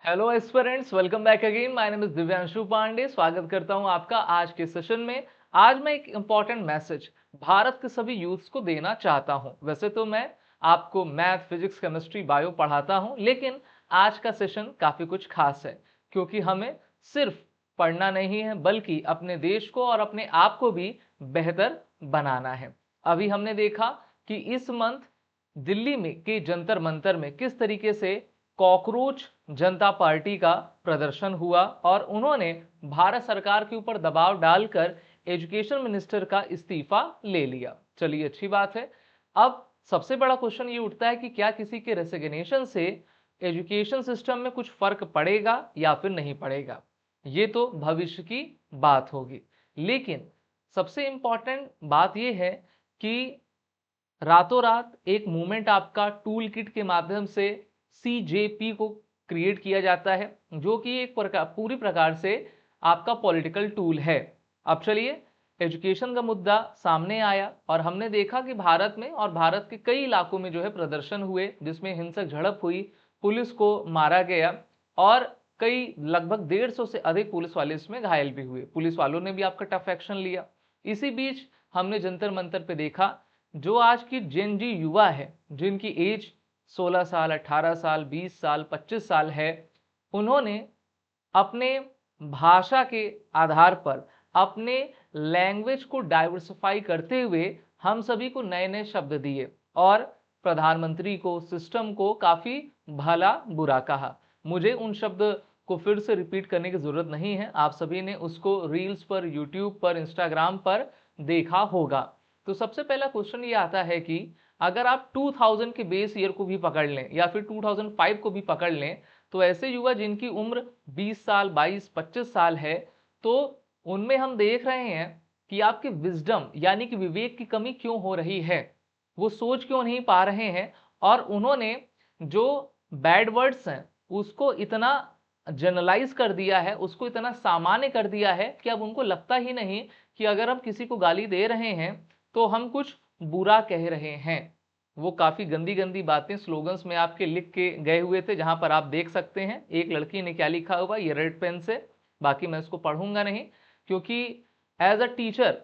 Hello aspirants, welcome back again. My name is Divyanshu Pandey. स्वागत करता हूं आपका आज के सेशन में। आज मैं एक इंपॉर्टेंट मैसेज भारत के सभी यूथ्स को देना चाहता हूं। वैसे तो मैं आपको मैथ, फिजिक्स, केमिस्ट्री, बायो पढ़ाता हूं, लेकिन आज का सेशन काफी कुछ खास है क्योंकि हमें सिर्फ पढ़ना नहीं है बल्कि अपने देश को और अपने आप को भी बेहतर बनाना है। अभी हमने देखा कि इस मंथ दिल्ली में के जंतर मंतर में किस तरीके से कॉकरोच जनता पार्टी का प्रदर्शन हुआ और उन्होंने भारत सरकार के ऊपर दबाव डालकर एजुकेशन मिनिस्टर का इस्तीफा ले लिया। चलिए, अच्छी बात है। अब सबसे बड़ा क्वेश्चन ये उठता है कि क्या किसी के रेसिग्नेशन से एजुकेशन सिस्टम में कुछ फर्क पड़ेगा या फिर नहीं पड़ेगा। ये तो भविष्य की बात होगी, लेकिन सबसे इंपॉर्टेंट बात यह है कि रातों रात एक मूवमेंट आपका टूल किट के माध्यम से सीजेपी को क्रिएट किया जाता है, जो कि एक पूरी प्रकार से आपका पॉलिटिकल टूल है। अब चलिए, एजुकेशन का मुद्दा सामने आया और हमने देखा कि भारत में और भारत के कई इलाकों में जो है प्रदर्शन हुए, जिसमें हिंसक झड़प हुई, पुलिस को मारा गया और कई लगभग 150 से अधिक पुलिस वाले इसमें घायल भी हुए। पुलिस वालों ने भी आपका टफ एक्शन लिया। इसी बीच हमने जंतर मंतर पे देखा, जो आज की जेन जी युवा है, जिनकी एज 16 साल, 18 साल, 20 साल, 25 साल है, उन्होंने अपने भाषा के आधार पर अपने लैंग्वेज को डाइवर्सिफाई करते हुए हम सभी को नए नए शब्द दिए और प्रधानमंत्री को, सिस्टम को काफी भला बुरा कहा। मुझे उन शब्द को फिर से रिपीट करने की जरूरत नहीं है, आप सभी ने उसको रील्स पर, यूट्यूब पर, इंस्टाग्राम पर देखा होगा। तो सबसे पहला क्वेश्चन ये आता है कि अगर आप 2000 के बेस ईयर को भी पकड़ लें या फिर 2005 को भी पकड़ लें, तो ऐसे युवा जिनकी उम्र 20 साल, 22, 25 साल है, तो उनमें हम देख रहे हैं कि आपकी विजडम यानी कि विवेक की कमी क्यों हो रही है, वो सोच क्यों नहीं पा रहे हैं और उन्होंने जो बैड वर्ड्स हैं उसको इतना जनरलाइज कर दिया है, उसको इतना सामान्य कर दिया है कि अब उनको लगता ही नहीं कि अगर हम किसी को गाली दे रहे हैं तो हम कुछ बुरा कह रहे हैं। वो काफी गंदी गंदी बातें स्लोगन्स में आपके लिख के गए हुए थे, जहां पर आप देख सकते हैं एक लड़की ने क्या लिखा हुआ ये रेड पेन से। बाकी मैं इसको पढ़ूंगा नहीं क्योंकि एज अ टीचर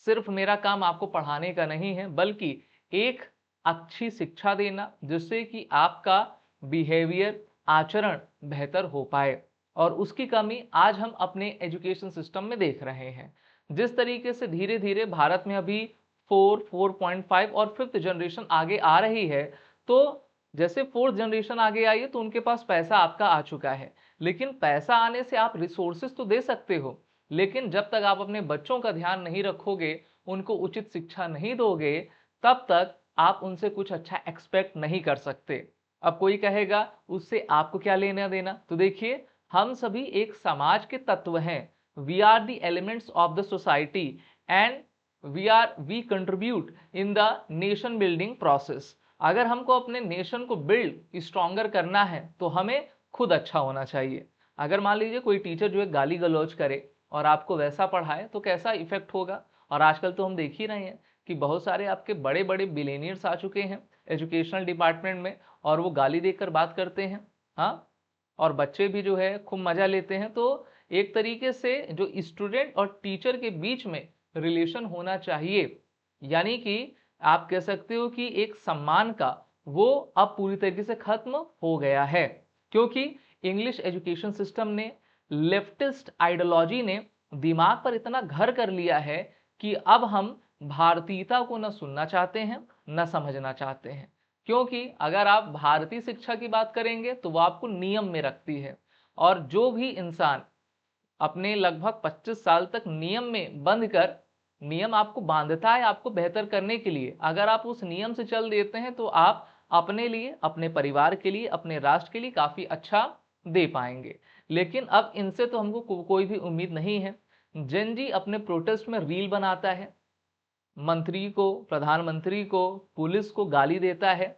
सिर्फ मेरा काम आपको पढ़ाने का नहीं है, बल्कि एक अच्छी शिक्षा देना जिससे कि आपका बिहेवियर, आचरण बेहतर हो पाए। और उसकी कमी आज हम अपने एजुकेशन सिस्टम में देख रहे हैं। जिस तरीके से धीरे धीरे भारत में अभी 4, 4.5 और 5th जनरेशन आगे आ रही है, तो जैसे 4th जनरेशन आगे आई है तो उनके पास पैसा आपका आ चुका है, लेकिन पैसा आने से आप रिसोर्सेज तो दे सकते हो, लेकिन जब तक आप अपने बच्चों का ध्यान नहीं रखोगे, उनको उचित शिक्षा नहीं दोगे, तब तक आप उनसे कुछ अच्छा एक्सपेक्ट नहीं कर सकते। अब कोई कहेगा उससे आपको क्या लेना देना, तो देखिए, हम सभी एक समाज के तत्व हैं। We are the elements of the society and we contribute in the nation building process. अगर हमको अपने नेशन को बिल्ड स्ट्रॉन्गर करना है तो हमें खुद अच्छा होना चाहिए। अगर मान लीजिए कोई टीचर जो है गाली गलौज करे और आपको वैसा पढ़ाए तो कैसा इफेक्ट होगा। और आजकल तो हम देख ही रहे हैं कि बहुत सारे आपके बड़े बड़े बिलियनियर्स आ चुके हैं एजुकेशनल डिपार्टमेंट में और वो गाली देकर बात करते हैं। हाँ, और बच्चे भी जो है खूब मजा लेते हैं। तो एक तरीके से जो स्टूडेंट और टीचर के बीच में रिलेशन होना चाहिए, यानी कि आप कह सकते हो कि एक सम्मान का, वो अब पूरी तरीके से खत्म हो गया है, क्योंकि इंग्लिश एजुकेशन सिस्टम ने, लेफ्टिस्ट आइडियोलॉजी ने दिमाग पर इतना घर कर लिया है कि अब हम भारतीयता को न सुनना चाहते हैं न समझना चाहते हैं। क्योंकि अगर आप भारतीय शिक्षा की बात करेंगे तो वो आपको नियम में रखती है, और जो भी इंसान अपने लगभग 25 साल तक नियम में बंध कर, नियम आपको बांधता है आपको बेहतर करने के लिए, अगर आप उस नियम से चल देते हैं तो आप अपने लिए, अपने परिवार के लिए, अपने राष्ट्र के लिए काफी अच्छा दे पाएंगे। लेकिन अब इनसे तो हमको कोई भी उम्मीद नहीं है। जेन जी अपने प्रोटेस्ट में रील बनाता है, मंत्री को, प्रधानमंत्री को, पुलिस को गाली देता है।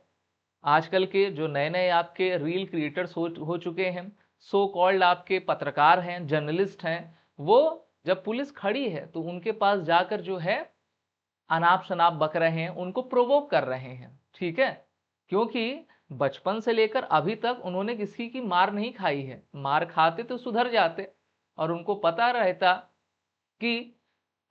आजकल के जो नए नए आपके रील क्रिएटर्स हो चुके हैं, सो कॉल्ड आपके पत्रकार हैं, जर्नलिस्ट हैं, वो जब पुलिस खड़ी है तो उनके पास जाकर जो है अनाप शनाप बक रहे हैं, उनको प्रोवोक कर रहे हैं। ठीक है, क्योंकि बचपन से लेकर अभी तक उन्होंने किसी की मार नहीं खाई है। मार खाते तो सुधर जाते और उनको पता रहता कि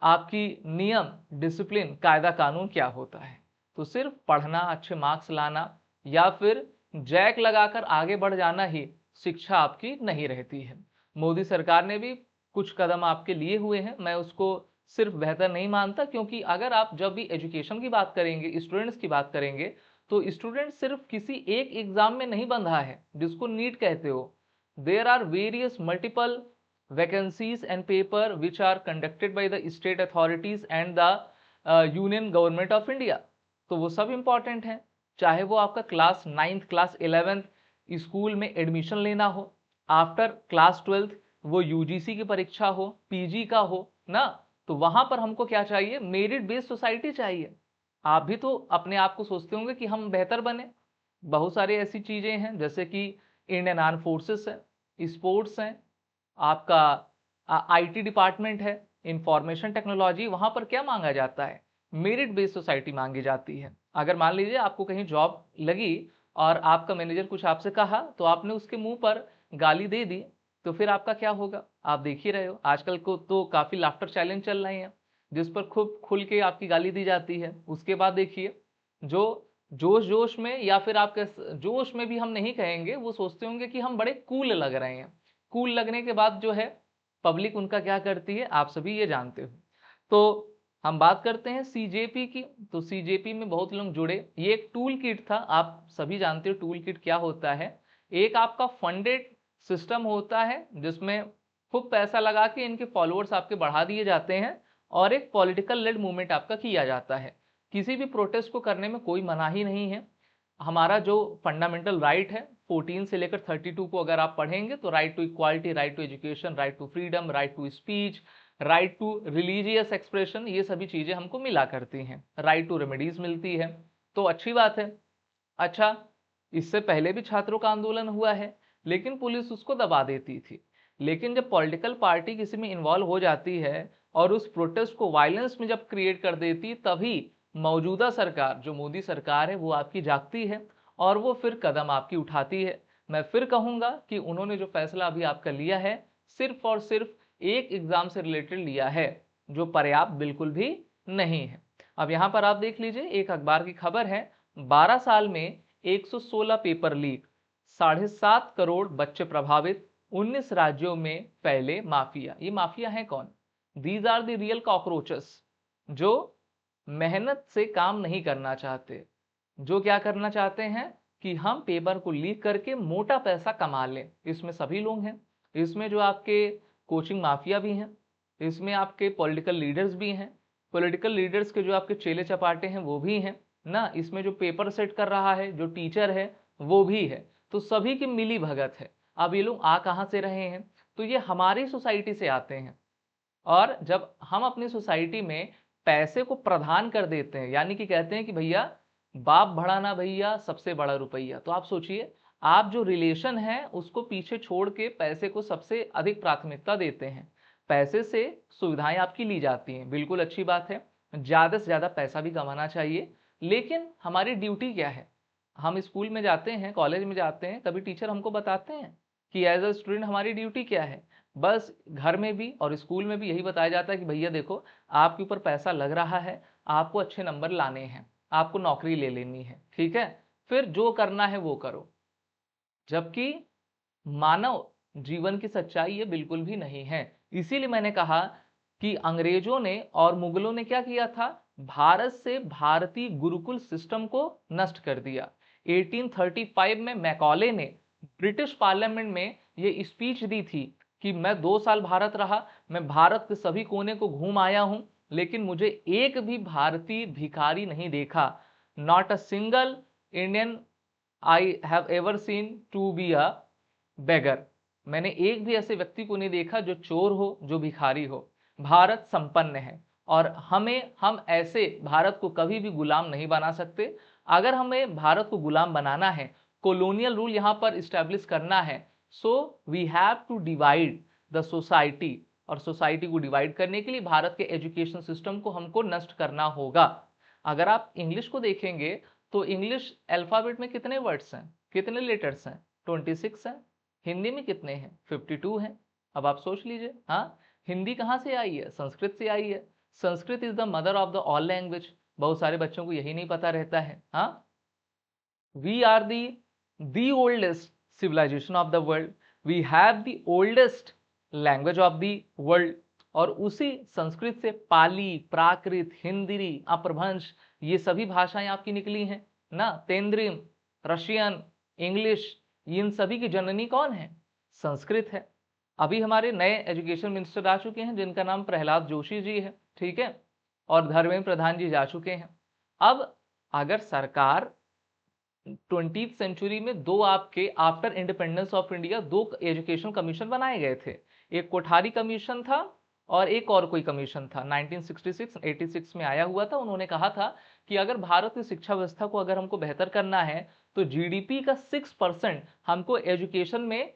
आपकी नियम, डिसिप्लिन, कायदा कानून क्या होता है। तो सिर्फ पढ़ना, अच्छे मार्क्स लाना या फिर जैक लगाकर आगे बढ़ जाना ही शिक्षा आपकी नहीं रहती है। मोदी सरकार ने भी कुछ कदम आपके लिए हुए हैं, मैं उसको सिर्फ बेहतर नहीं मानता, क्योंकि अगर आप जब भी एजुकेशन की बात करेंगे, स्टूडेंट्स की बात करेंगे, तो स्टूडेंट सिर्फ किसी एक एग्जाम में नहीं बंधा है जिसको नीट कहते हो। There are various multiple vacancies and paper which are conducted by the state authorities and the union government of India। तो वो सब इंपॉर्टेंट हैं, चाहे वो आपका class 9th class 11th school में एडमिशन लेना हो, आफ्टर क्लास 12th वो यूजीसी की परीक्षा हो, पीजी का हो ना, तो वहां पर हमको क्या चाहिए, मेरिट बेस्ड सोसाइटी चाहिए। आप भी तो अपने आप को सोचते होंगे कि हम बेहतर बने। बहुत सारी ऐसी चीजें हैं जैसे कि इंडियन आर्म फोर्सेस है, स्पोर्ट्स हैं, आपका आईटी डिपार्टमेंट है, इंफॉर्मेशन टेक्नोलॉजी, वहां पर क्या मांगा जाता है, मेरिट बेस्ड सोसाइटी मांगी जाती है। अगर मान लीजिए आपको कहीं जॉब लगी और आपका मैनेजर कुछ आपसे कहा तो आपने उसके मुंह पर गाली दे दी, तो फिर आपका क्या होगा, आप देख ही रहे हो। आजकल को तो काफी लाफ्टर चैलेंज चल रहे हैं जिस पर खूब खुल के आपकी गाली दी जाती है। उसके बाद देखिए, जो जोश जोश में या फिर आपके जोश में भी हम नहीं कहेंगे, वो सोचते होंगे कि हम बड़े कूल लग रहे हैं। कूल लगने के बाद जो है पब्लिक उनका क्या करती है, आप सभी ये जानते हो। तो हम बात करते हैं सीजेपी की। तो सीजेपी में बहुत लोग जुड़े। ये एक टूल किट था, आप सभी जानते हो टूल किट क्या होता है। एक आपका फंडेड सिस्टम होता है जिसमें खूब पैसा लगा के इनके फॉलोअर्स आपके बढ़ा दिए जाते हैं और एक पॉलिटिकल लेड मूवमेंट आपका किया जाता है। किसी भी प्रोटेस्ट को करने में कोई मनाही नहीं है। हमारा जो फंडामेंटल राइट है 14 से लेकर 32 को अगर आप पढ़ेंगे तो right to equality, right to education, right to freedom, right to speech, right to religious expression, ये सभी चीजें हमको मिला करती हैं। राइट टू रेमेडीज मिलती है, तो अच्छी बात है। अच्छा, इससे पहले भी छात्रों का आंदोलन हुआ है लेकिन पुलिस उसको दबा देती थी। लेकिन जब पॉलिटिकल पार्टी किसी में इन्वॉल्व हो जाती है और उस प्रोटेस्ट को वायलेंस में जब क्रिएट कर देती, तभी मौजूदा सरकार जो मोदी सरकार है वो आपकी जागती है और वो फिर कदम आपकी उठाती है। मैं फिर कहूंगा कि उन्होंने जो फैसला अभी आपका लिया है सिर्फ और सिर्फ एक एग्जाम से रिलेटेड लिया है, जो पर्याप्त बिल्कुल भी नहीं है। अब यहां पर आप देख लीजिए, एक अखबार की खबर है, 12 साल में 116 पेपर लीक, 7.5 करोड़ बच्चे प्रभावित, 19 राज्यों में फैले माफिया। ये माफिया है कौन? These are the real cockroaches, जो मेहनत से काम नहीं करना चाहते, जो क्या करना चाहते हैं कि हम पेपर को लीक करके मोटा पैसा कमा लें। इसमें सभी लोग हैं, इसमें जो आपके कोचिंग माफिया भी हैं, इसमें आपके पॉलिटिकल लीडर्स भी हैं, पॉलिटिकल लीडर्स के जो आपके चेले चपाटे हैं वो भी हैं ना, इसमें जो पेपर सेट कर रहा है, जो टीचर है वो भी है। तो सभी की मिली भगत है। अब ये लोग आ कहाँ से रहे हैं? तो ये हमारी सोसाइटी से आते हैं। और जब हम अपनी सोसाइटी में पैसे को प्रदान कर देते हैं, यानी कि कहते हैं कि भैया बाप बड़ा ना भैया, सबसे बड़ा रुपया, तो आप सोचिए, आप जो रिलेशन है उसको पीछे छोड़ के पैसे को सबसे अधिक प्राथमिकता देते हैं। पैसे से सुविधाएं आपकी ली जाती हैं, बिल्कुल अच्छी बात है, ज्यादा से ज्यादा पैसा भी कमाना चाहिए। लेकिन हमारी ड्यूटी क्या है? हम स्कूल में जाते हैं, कॉलेज में जाते हैं, कभी टीचर हमको बताते हैं कि एज अ स्टूडेंट हमारी ड्यूटी क्या है? बस घर में भी और स्कूल में भी यही बताया जाता है कि भैया देखो, आपके ऊपर पैसा लग रहा है, आपको अच्छे नंबर लाने हैं, आपको नौकरी ले लेनी है, ठीक है, फिर जो करना है वो करो। जबकि मानव जीवन की सच्चाई ये बिल्कुल भी नहीं है। इसीलिए मैंने कहा कि अंग्रेजों ने और मुगलों ने क्या किया था, भारत से भारतीय गुरुकुल सिस्टम को नष्ट कर दिया। 1835 में मैकॉले ने ब्रिटिश पार्लियामेंट में ये स्पीच दी थी कि मैं 2 साल भारत रहा, मैं भारत के सभी कोने को घूम आया हूं, लेकिन मुझे एक भी भारतीय भिखारी नहीं देखा। Not a single Indian I have ever seen to be a beggar. मैंने एक भी ऐसे व्यक्ति को नहीं देखा जो चोर हो, जो भिखारी हो। भारत संपन्न है और हम ऐसे भारत को कभी भी गुलाम नहीं बना सकते। अगर हमें भारत को गुलाम बनाना है, कॉलोनियल रूल यहां पर इस्टेब्लिश करना है, so we have to divide the society. और सोसाइटी को डिवाइड करने के लिए भारत के एजुकेशन सिस्टम को हमको नष्ट करना होगा। अगर आप इंग्लिश को देखेंगे तो इंग्लिश अल्फाबेट में कितने वर्ड्स हैं, कितने लेटर्स हैं? 26 हैं। हिंदी में कितने हैं? 52 हैं। अब आप सोच लीजिए। हाँ, हिंदी कहाँ से आई है? संस्कृत से आई है। Sanskrit is the mother of the all language. बहुत सारे बच्चों को यही नहीं पता रहता है। हाँ, we are the oldest civilization of the world, we have the oldest language of the world। और उसी संस्कृत से पाली, प्राकृत, हिंदी, अपभ्रंश, ये सभी भाषाएं आपकी निकली हैं ना। तेंद्रिम, रशियन, इंग्लिश, इन सभी की जननी कौन है? संस्कृत है। अभी हमारे नए एजुकेशन मिनिस्टर आ चुके हैं जिनका नाम प्रहलाद जोशी जी है, ठीक है, और धर्मेंद्र प्रधान जी जा चुके हैं। अब अगर सरकार 20th सेंचुरी में दो आपके आफ्टर इंडिपेंडेंस ऑफ इंडिया दो एजुकेशन कमीशन बनाए गए थे। एक कोठारी कमीशन था और एक और कोई कमीशन था, 1966-86 में आया हुआ था। उन्होंने कहा था कि अगर भारत की शिक्षा व्यवस्था को अगर हमको बेहतर करना है तो जीडीपी का 6% हमको एजुकेशन में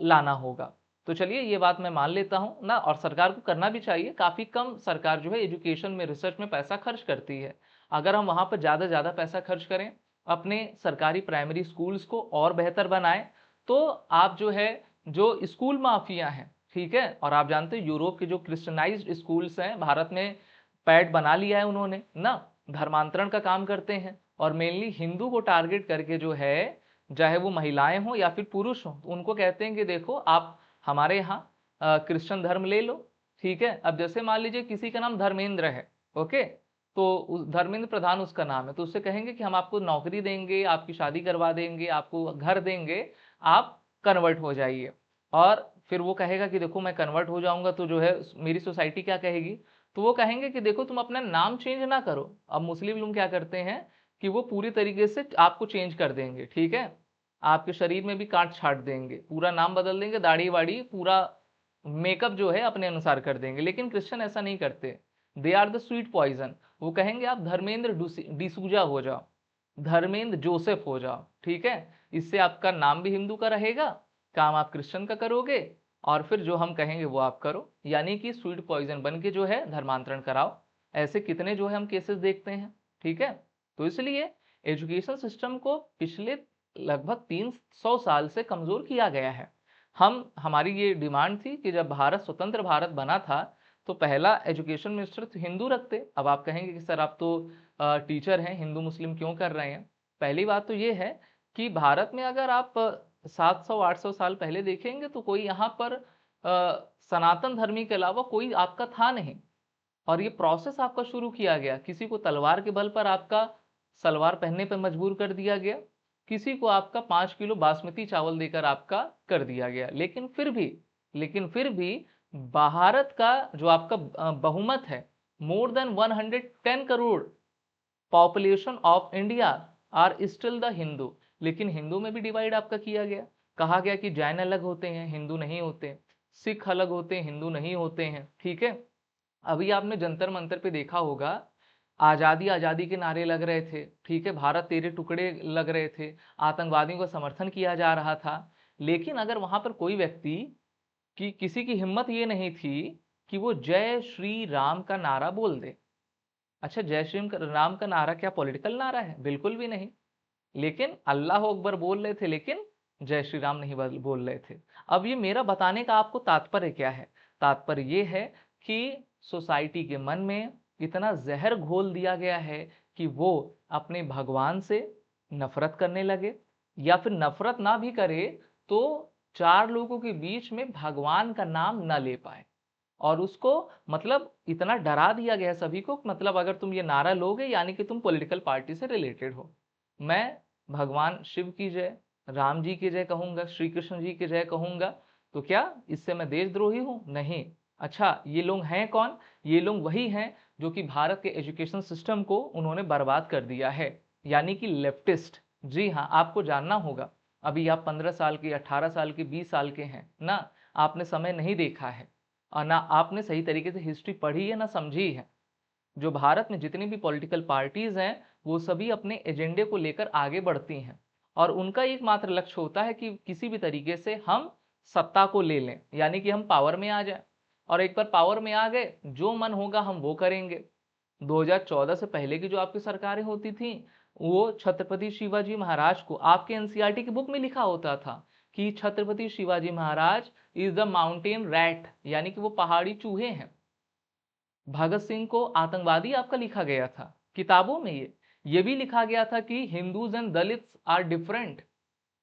लाना होगा। तो चलिए ये बात मैं मान लेता हूं ना, और सरकार को करना भी चाहिए। काफी कम सरकार जो है एजुकेशन में, रिसर्च में पैसा खर्च करती है। अगर हम वहां पर ज्यादा पैसा खर्च करें, अपने सरकारी प्राइमरी स्कूल्स को और बेहतर बनाएं, तो आप जो है, जो स्कूल माफिया हैं, ठीक है, और आप जानते हैं यूरोप के जो क्रिश्चियनाइज्ड स्कूल्स हैं, भारत में पैड बना लिया है उन्होंने ना, धर्मांतरण का काम करते हैं और मेनली हिंदू को टारगेट करके जो है, चाहे वो महिलाएं हो या फिर पुरुष हो, उनको कहते हैं कि देखो आप हमारे यहाँ क्रिश्चियन धर्म ले लो, ठीक है। अब जैसे मान लीजिए किसी का नाम धर्मेंद्र है, ओके, तो उस धर्मेंद्र प्रधान उसका नाम है, तो उससे कहेंगे कि हम आपको नौकरी देंगे, आपकी शादी करवा देंगे, आपको घर देंगे, आप कन्वर्ट हो जाइए। और फिर वो कहेगा कि देखो मैं कन्वर्ट हो जाऊंगा तो जो है मेरी सोसाइटी क्या कहेगी, तो वो कहेंगे कि देखो तुम अपना नाम चेंज ना करो। अब मुस्लिम लोग क्या करते हैं कि वो पूरी तरीके से आपको चेंज कर देंगे, ठीक है, आपके शरीर में भी काट छाट देंगे, पूरा नाम बदल देंगे, दाढ़ी वाड़ी, पूरा मेकअप जो है अपने अनुसार कर देंगे। लेकिन क्रिश्चियन ऐसा नहीं करते, they are the sweet poison. वो कहेंगे आप धर्मेंद्र डिसूजा हो जाओ, धर्मेंद्र जोसेफ हो जाओ, ठीक है, इससे आपका नाम भी हिंदू का रहेगा, काम आप क्रिश्चियन का करोगे, और फिर जो हम कहेंगे वो आप करो, यानी कि स्वीट पॉइजन बन के जो है धर्मांतरण कराओ। ऐसे कितने जो है हम केसेस देखते हैं, ठीक है। तो इसलिए एजुकेशन सिस्टम को पिछले लगभग 300 साल से कमजोर किया गया है। हमारी ये डिमांड थी कि जब भारत स्वतंत्र भारत बना था तो पहला एजुकेशन मिनिस्टर तो हिंदू रखते। अब आप कहेंगे कि सर आप तो टीचर हैं, हिंदू मुस्लिम क्यों कर रहे हैं? पहली बात तो ये है कि भारत में अगर आप 700-800 साल पहले देखेंगे तो कोई यहाँ पर सनातन धर्मी के अलावा कोई आपका था नहीं, और ये प्रोसेस आपका शुरू किया गया। किसी को तलवार के बल पर आपका सलवार पहनने पर मजबूर कर दिया गया, किसी को आपका 5 किलो बासमती चावल देकर आपका कर दिया गया। लेकिन फिर भी भारत का जो आपका बहुमत है, more than 110 crore population of India are still the Hindu. लेकिन हिंदू में भी डिवाइड आपका किया गया, कहा गया कि जैन अलग होते हैं, हिंदू नहीं होते, सिख अलग होते हैं, हिंदू नहीं होते हैं, ठीक है। अभी आपने जंतर मंतर पे देखा होगा, आजादी आजादी के नारे लग रहे थे, ठीक है, भारत तेरे टुकड़े लग रहे थे, आतंकवादियों का समर्थन किया जा रहा था। लेकिन अगर वहां पर कोई व्यक्ति कि किसी की हिम्मत ये नहीं थी कि वो जय श्री राम का नारा बोल दे। अच्छा, जय श्री राम का नारा क्या पॉलिटिकल नारा है? बिल्कुल भी नहीं। लेकिन अल्लाह अकबर बोल रहे थे, लेकिन जय श्री राम नहीं बोल रहे थे। अब ये मेरा बताने का आपको तात्पर्य क्या है? तात्पर्य ये है कि सोसाइटी के मन में इतना जहर घोल दिया गया है कि वो अपने भगवान से नफरत करने लगे, या फिर नफरत ना भी करे तो चार लोगों के बीच में भगवान का नाम ना ले पाए। और उसको मतलब इतना डरा दिया गया सभी को, मतलब अगर तुम ये नारा लोगे यानी कि तुम पॉलिटिकल पार्टी से रिलेटेड हो। मैं भगवान शिव की जय, राम जी की जय कहूंगा, श्री कृष्ण जी की जय कहूंगा, तो क्या इससे मैं देशद्रोही हूं? नहीं। अच्छा, ये लोग हैं कौन? ये लोग वही हैं जो कि भारत के एजुकेशन सिस्टम को उन्होंने बर्बाद कर दिया है, यानी कि लेफ्टिस्ट। जी हाँ, आपको जानना होगा, अभी आप 15 साल के, 18 साल के, 20 साल के हैं ना, आपने समय नहीं देखा है और ना आपने सही तरीके से हिस्ट्री पढ़ी है ना समझी है। जो भारत में जितनी भी पॉलिटिकल पार्टीज हैं वो सभी अपने एजेंडे को लेकर आगे बढ़ती हैं, और उनका एकमात्र लक्ष्य होता है कि किसी भी तरीके से हम सत्ता को ले लें, यानी कि हम पावर में आ जाए। और एक बार पावर में आ गए, जो मन होगा हम वो करेंगे। 2014 से पहले की जो आपकी सरकारें होती थी, वो छत्रपति शिवाजी महाराज को आपके एनसीईआरटी की बुक में लिखा होता था कि Chhatrapati Shivaji Maharaj is the mountain rat, यानी कि वो पहाड़ी चूहे हैं। भगत सिंह को आतंकवादी आपका लिखा गया था किताबों में। ये भी लिखा गया था कि Hindus and Dalits are different.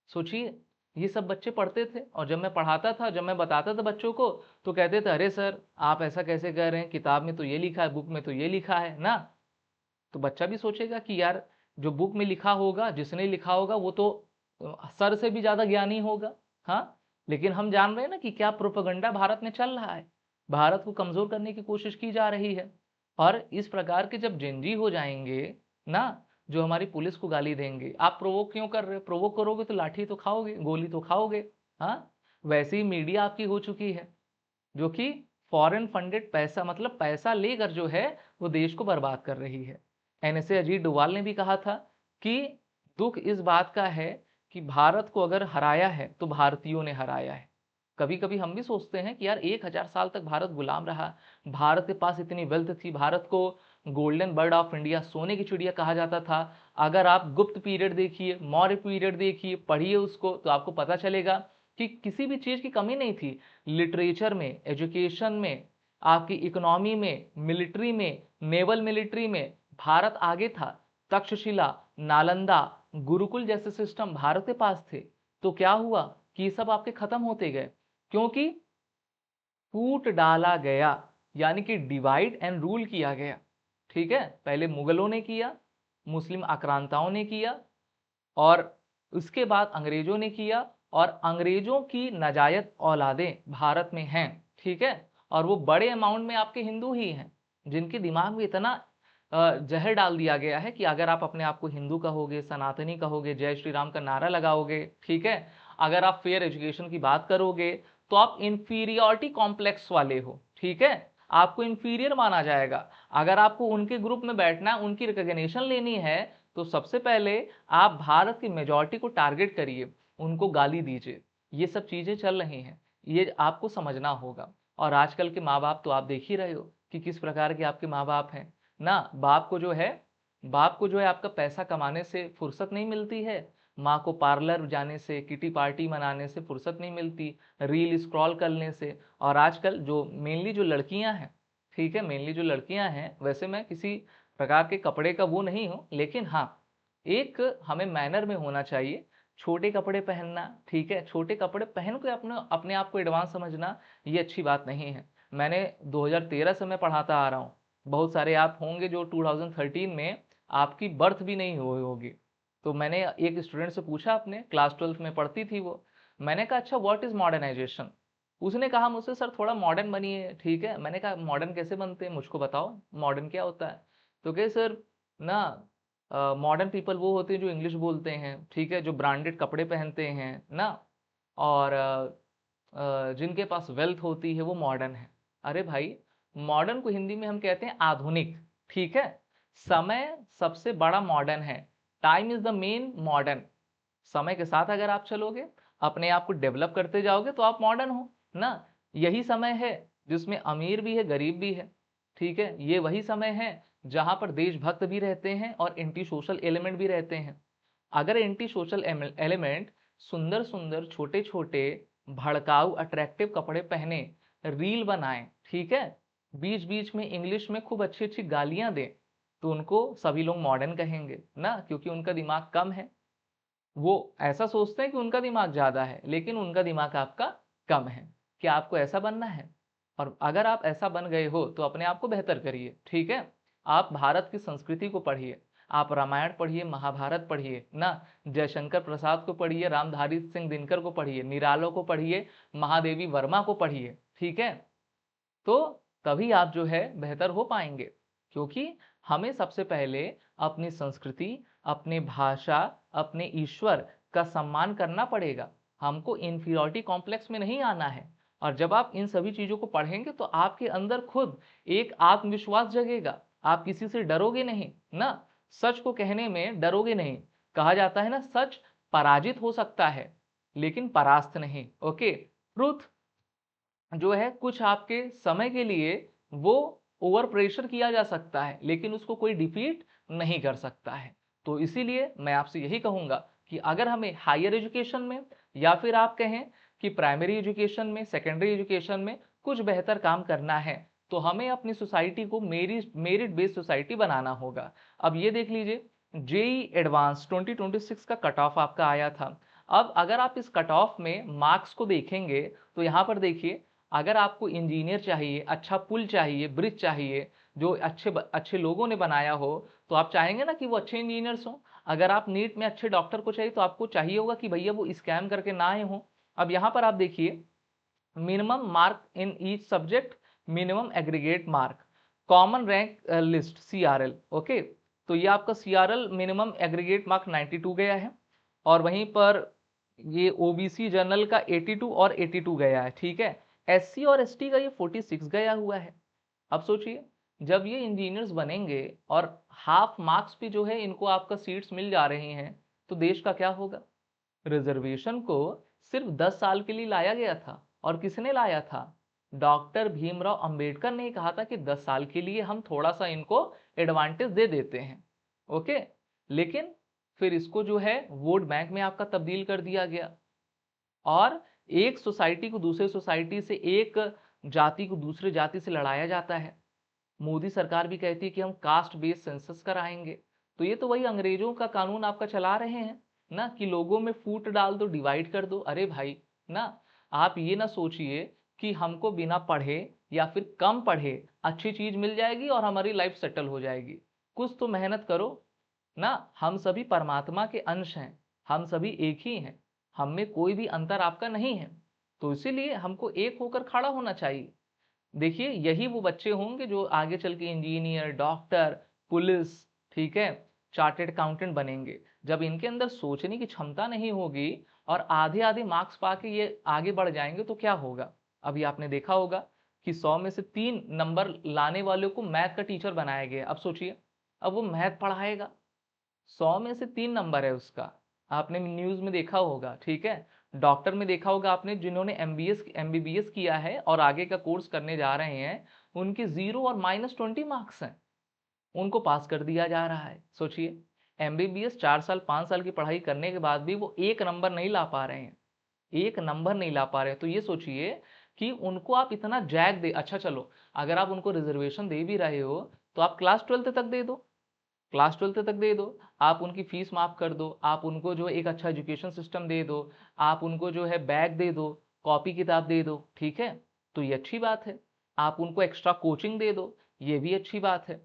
सोचिए, ये सब बच्चे पढ़ते थे, और जब मैं पढ़ाता था, जब मैं बताता था बच्चों को, तो कहते थे अरे सर आप ऐसा कैसे कह रहे हैं, किताब में तो ये लिखा है, बुक में तो ये लिखा है ना। तो बच्चा भी सोचेगा कि यार जो बुक में लिखा होगा, जिसने लिखा होगा वो तो सर से भी ज्यादा ज्ञानी होगा। हाँ, लेकिन हम जान रहे हैं ना कि क्या प्रोपेगेंडा भारत में चल रहा है, भारत को कमजोर करने की कोशिश की जा रही है। और इस प्रकार के जब जेनजी हो जाएंगे ना, जो हमारी पुलिस को गाली देंगे, आप प्रोवोक क्यों कर रहे हो, प्रोवोक करोगे तो लाठी तो खाओगे, गोली तो खाओगे। हाँ, वैसे ही मीडिया आपकी हो चुकी है, जो कि फॉरेन फंडेड पैसा, मतलब पैसा लेकर जो है वो देश को बर्बाद कर रही है। एनएसए अजीत डोभाल ने भी कहा था कि दुख इस बात का है कि भारत को अगर हराया है तो भारतीयों ने हराया है। कभी कभी हम भी सोचते हैं कि यार 1000 साल तक भारत गुलाम रहा, भारत के पास इतनी वेल्थ थी, भारत को गोल्डन बर्ड ऑफ इंडिया, सोने की चिड़िया कहा जाता था। अगर आप गुप्त पीरियड देखिए, मौर्य पीरियड देखिए, पढ़िए उसको, तो आपको पता चलेगा कि किसी भी चीज की कमी नहीं थी। लिटरेचर में, एजुकेशन में, आपकी इकोनॉमी में, मिलिट्री में, नेवल मिलिट्री में भारत आगे था। तक्षशिला, नालंदा, गुरुकुल जैसे सिस्टम भारत के पास थे। तो क्या हुआ कि ये सब आपके खत्म होते गए, क्योंकि फूट डाला गया, यानी कि डिवाइड एंड रूल किया गया। ठीक है, पहले मुगलों ने किया, मुस्लिम आक्रांताओं ने किया, और उसके बाद अंग्रेजों ने किया, और अंग्रेजों की नाजायज औलादें भारत में हैं। ठीक है, और वो बड़े अमाउंट में आपके हिंदू ही हैं, जिनके दिमाग में इतना जहर डाल दिया गया है कि अगर आप अपने आप को हिंदू कहोगे, सनातनी कहोगे, जय श्री राम का नारा लगाओगे, ठीक है, अगर आप फेयर एजुकेशन की बात करोगे, तो आप इंफीरियोरिटी कॉम्प्लेक्स वाले हो। ठीक है, आपको इंफीरियर माना जाएगा। अगर आपको उनके ग्रुप में बैठना है, उनकी रिकॉग्निशन लेनी है, तो सबसे पहले आप भारत की मेजॉरिटी को टारगेट करिए, उनको गाली दीजिए। ये सब चीजें चल रही हैं, ये आपको समझना होगा। और आजकल के माँ बाप तो आप देख ही रहे हो कि किस प्रकार के आपके माँ बाप हैं ना। बाप को जो है आपका पैसा कमाने से फुर्सत नहीं मिलती है, माँ को पार्लर जाने से, किटी पार्टी मनाने से फुर्सत नहीं मिलती, रील स्क्रॉल करने से। और आजकल जो मेनली जो लड़कियां हैं, ठीक है, मेनली जो लड़कियां हैं, वैसे मैं किसी प्रकार के कपड़े का वो नहीं हूं, लेकिन हाँ, एक हमें मैनर में होना चाहिए। छोटे कपड़े पहनना, ठीक है, छोटे कपड़े पहन के अपने अपने आप को एडवांस समझना, ये अच्छी बात नहीं है। मैंने 2013 से मैं पढ़ाता आ रहा हूँ, बहुत सारे आप होंगे जो 2013 में आपकी बर्थ भी नहीं हुई होगी। तो मैंने एक स्टूडेंट से पूछा, अपने क्लास 12 में पढ़ती थी वो, मैंने कहा अच्छा व्हाट इज मॉडर्नाइजेशन। उसने कहा मुझसे सर थोड़ा मॉडर्न बनिए। ठीक है, मैंने कहा मॉडर्न कैसे बनते हैं, मुझको बताओ, मॉडर्न क्या होता है। तो कहे सर ना, मॉडर्न पीपल वो होते हैं जो इंग्लिश बोलते हैं, ठीक है, जो ब्रांडेड कपड़े पहनते हैं ना, और जिनके पास वेल्थ होती है वो मॉडर्न है। अरे भाई, मॉडर्न को हिंदी में हम कहते हैं आधुनिक। ठीक है, समय सबसे बड़ा मॉडर्न है, time is the main modern. समय के साथ अगर आप चलोगे, अपने आप को डेवलप करते जाओगे, तो आप मॉडर्न हो ना। यही समय है जिसमें अमीर भी है, गरीब भी है। ठीक है, ये वही समय है जहां पर देशभक्त भी रहते हैं और एंटी सोशल एलिमेंट भी रहते हैं। अगर एंटी सोशल एलिमेंट सुंदर सुंदर छोटे छोटे भड़काऊ अट्रैक्टिव कपड़े पहने, रील बनाएं, ठीक है, बीच बीच में इंग्लिश में खूब अच्छी अच्छी गालियां दें, तो उनको सभी लोग मॉडर्न कहेंगे ना, क्योंकि उनका दिमाग कम है। वो ऐसा सोचते हैं कि उनका दिमाग ज्यादा है, लेकिन उनका दिमाग आपका कम है। क्या आपको ऐसा बनना है? और अगर आप ऐसा बन गए हो तो अपने आप को बेहतर करिए। ठीक है, आप भारत की संस्कृति को पढ़िए, आप रामायण पढ़िए, महाभारत पढ़िए ना, जयशंकर प्रसाद को पढ़िए, रामधारी सिंह दिनकर को पढ़िए, निरालो को पढ़िए, महादेवी वर्मा को पढ़िए। ठीक है, तो तभी आप जो है बेहतर हो पाएंगे, क्योंकि हमें सबसे पहले अपनी संस्कृति, अपने भाषा, अपने ईश्वर का सम्मान करना पड़ेगा। हमको इंफीरियोरिटी कॉम्प्लेक्स में नहीं आना है। और जब आप इन सभी चीजों को पढ़ेंगे तो आपके अंदर खुद एक आत्मविश्वास जगेगा, आप किसी से डरोगे नहीं ना, सच को कहने में डरोगे नहीं। कहा जाता है ना, सच पराजित हो सकता है लेकिन परास्त नहीं। ओके, ट्रुथ जो है कुछ आपके समय के लिए वो ओवर प्रेशर किया जा सकता है, लेकिन उसको कोई डिफीट नहीं कर सकता है। तो इसीलिए मैं आपसे यही कहूँगा कि अगर हमें हायर एजुकेशन में या फिर आप कहें कि प्राइमरी एजुकेशन में, सेकेंडरी एजुकेशन में कुछ बेहतर काम करना है, तो हमें अपनी सोसाइटी को मेरिट बेस्ड सोसाइटी बनाना होगा। अब ये देख लीजिए, जेई एडवांस 2026 का कट ऑफ आपका आया था। अब अगर आप इस कट ऑफ में मार्क्स को देखेंगे तो यहाँ पर देखिए, अगर आपको इंजीनियर चाहिए, अच्छा पुल चाहिए, ब्रिज चाहिए, जो अच्छे लोगों ने बनाया हो, तो आप चाहेंगे ना कि वो अच्छे इंजीनियर्स हों। अगर आप नीट में अच्छे डॉक्टर को चाहिए तो आपको चाहिए होगा कि भैया वो स्कैम करके ना आए हों। अब यहाँ पर आप देखिए, minimum mark in each subject, minimum aggregate mark, common rank list CRL. Okay, तो ये आपका सीआरएल मिनिमम एग्रीगेट मार्क 92 गया है, और वहीं पर ये ओबीसी जनरल का 82 और 82 गया है। ठीक है, एससी और एसटी का ये 46 गया हुआ है। अब सोचिए, जब ये इंजीनियर्स बनेंगे और हाफ मार्क्स भी जो है इनको आपका सीट्स मिल जा रही हैं, तो देश का क्या होगा। रिजर्वेशन को सिर्फ 10 साल के लिए लाया गया था, और किसने लाया था, डॉक्टर भीमराव अंबेडकर ने कहा था कि 10 साल के लिए हम थोड़ा सा इनको एडवांटेज दे देते हैं। ओके, लेकिन फिर इसको जो है वोट बैंक में आपका तब्दील कर दिया गया, और एक सोसाइटी को दूसरे सोसाइटी से, एक जाति को दूसरे जाति से लड़ाया जाता है। मोदी सरकार भी कहती है कि हम कास्ट बेस्ड सेंसस कराएंगे। तो ये तो वही अंग्रेजों का कानून आपका चला रहे हैं ना, कि लोगों में फूट डाल दो, डिवाइड कर दो। अरे भाई ना, आप ये ना सोचिए कि हमको बिना पढ़े या फिर कम पढ़े अच्छी चीज मिल जाएगी और हमारी लाइफ सेटल हो जाएगी। कुछ तो मेहनत करो ना। हम सभी परमात्मा के अंश हैं, हम सभी एक ही हैं, हम में कोई भी अंतर आपका नहीं है। तो इसीलिए हमको एक होकर खड़ा होना चाहिए। देखिए, यही वो बच्चे होंगे जो आगे चल के इंजीनियर, डॉक्टर, पुलिस, ठीक है, चार्टेड अकाउंटेंट बनेंगे। जब इनके अंदर सोचने की क्षमता नहीं होगी और आधे आधे मार्क्स पाके ये आगे बढ़ जाएंगे तो क्या होगा। अभी आपने देखा होगा कि 100 में से 3 नंबर लाने वालों को मैथ का टीचर बनाया गया। अब सोचिए, अब वो मैथ पढ़ाएगा, 100 में से 3 नंबर है उसका। आपने न्यूज में देखा होगा, ठीक है। डॉक्टर में देखा होगा आपने, जिन्होंने एमबीबीएस किया है और आगे का कोर्स करने जा रहे हैं, उनके 0 और -20 मार्क्स हैं, उनको पास कर दिया जा रहा है। सोचिए, एमबीबीएस 4 साल 5 साल की पढ़ाई करने के बाद भी वो एक नंबर नहीं ला पा रहे हैं, एक नंबर नहीं ला पा रहे हैं। तो ये सोचिए कि उनको आप इतना जैक दे, अच्छा चलो, अगर आप उनको रिजर्वेशन दे भी रहे हो तो आप क्लास 12 तक दे दो, क्लास 12 तक दे दो, आप उनकी फीस माफ कर दो, आप उनको जो एक अच्छा एजुकेशन सिस्टम दे दो, आप उनको जो है बैग दे दो, कॉपी किताब दे दो, ठीक है, तो ये अच्छी बात है। आप उनको एक्स्ट्रा कोचिंग दे दो, ये भी अच्छी बात है।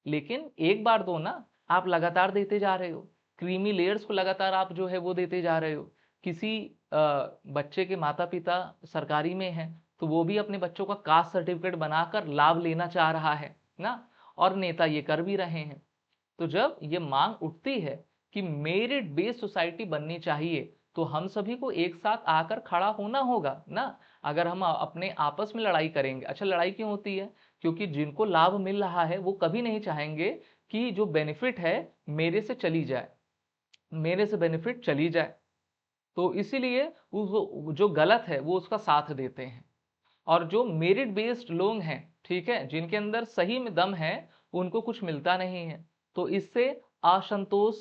लेकिन एक बार दो ना, आप लगातार देते जा रहे हो, क्रीमी लेयर्स को लगातार आप जो है वो देते जा रहे हो। किसी बच्चे के माता पिता सरकारी में हैं, तो वो भी अपने बच्चों का कास्ट सर्टिफिकेट बनाकर लाभ लेना चाह रहा है ना, और नेता ये कर भी रहे हैं। तो जब ये मांग उठती है कि मेरिट बेस्ड सोसाइटी बननी चाहिए, तो हम सभी को एक साथ आकर खड़ा होना होगा ना। अगर हम अपने आपस में लड़ाई करेंगे, अच्छा लड़ाई क्यों होती है, क्योंकि जिनको लाभ मिल रहा है वो कभी नहीं चाहेंगे कि जो बेनिफिट है मेरे से चली जाए, मेरे से बेनिफिट चली जाए। तो इसीलिए जो गलत है वो उसका साथ देते हैं। और जो मेरिट बेस्ड लोग हैं, ठीक है, जिनके अंदर सही में दम है, उनको कुछ मिलता नहीं है। तो इससे असंतोष,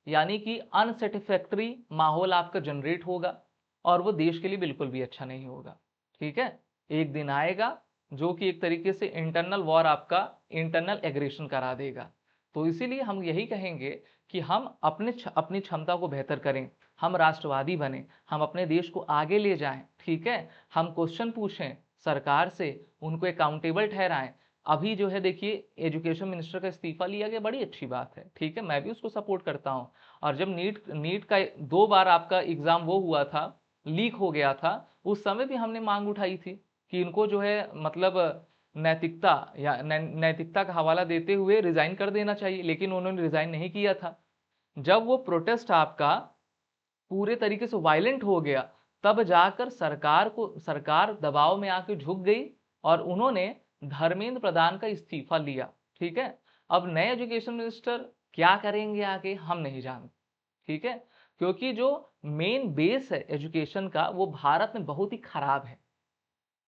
यानी कि अनसेटिस्फैक्टरी माहौल आपका जनरेट होगा, और वो देश के लिए बिल्कुल भी अच्छा नहीं होगा। ठीक है, एक दिन आएगा जो कि एक तरीके से इंटरनल वॉर, आपका इंटरनल एग्रेशन करा देगा। तो इसीलिए हम यही कहेंगे कि हम अपनी क्षमता को बेहतर करें, हम राष्ट्रवादी बने, हम अपने देश को आगे ले जाएं, ठीक है, हम क्वेश्चन पूछें सरकार से, उनको अकाउंटेबल ठहराएं। अभी जो है देखिए, एजुकेशन मिनिस्टर का इस्तीफा लिया गया, बड़ी अच्छी बात है, ठीक है, मैं भी उसको सपोर्ट करता हूं। और जब नीट का 2 बार आपका एग्जाम वो हुआ था, लीक हो गया था, उस समय भी हमने मांग उठाई थी कि इनको जो है मतलब नैतिकता या नैतिकता का हवाला देते हुए रिजाइन कर देना चाहिए, लेकिन उन्होंने रिजाइन नहीं किया था। जब वो प्रोटेस्ट आपका पूरे तरीके से वायलेंट हो गया, तब जाकर सरकार दबाव में आके झुक गई, और उन्होंने धर्मेंद्र प्रधान का इस्तीफा लिया। ठीक है, अब नए एजुकेशन मिनिस्टर क्या करेंगे आगे हम नहीं जानते, ठीक है, क्योंकि जो मेन बेस है एजुकेशन का वो भारत में बहुत ही खराब है।